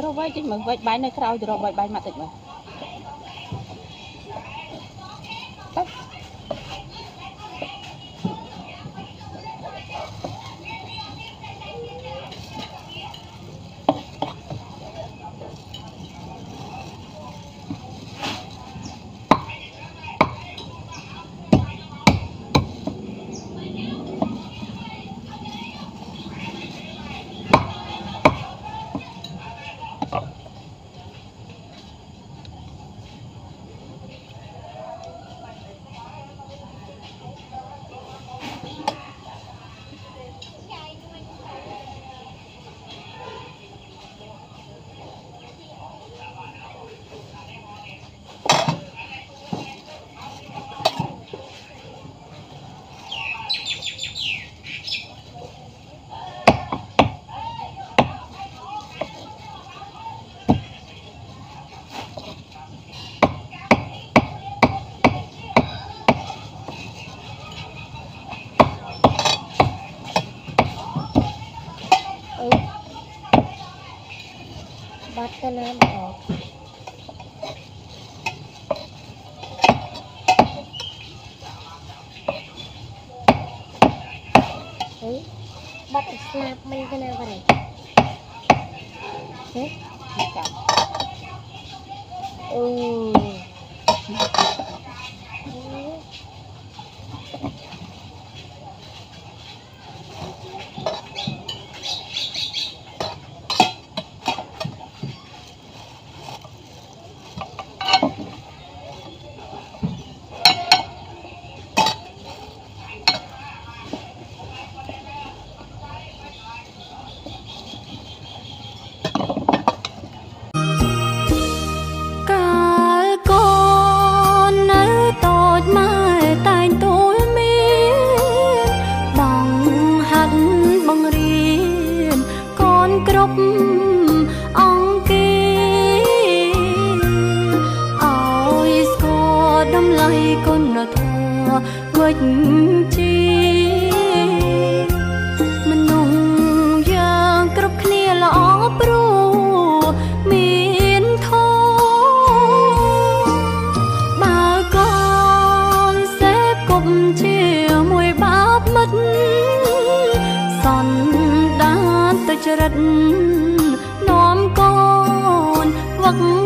រវៃតិចមើលវៃបាយនៅក្រៅទៅរកវៃបាយមកតិចមើលbắt cái nam ọt đấy bắt cái snap mình cái nào vào này thế chi mình nung giang cướp kia lõ pru miền thô bà con sẽ cùng chiều mùi bắp mất son đá tới chợ đất nóm con vắng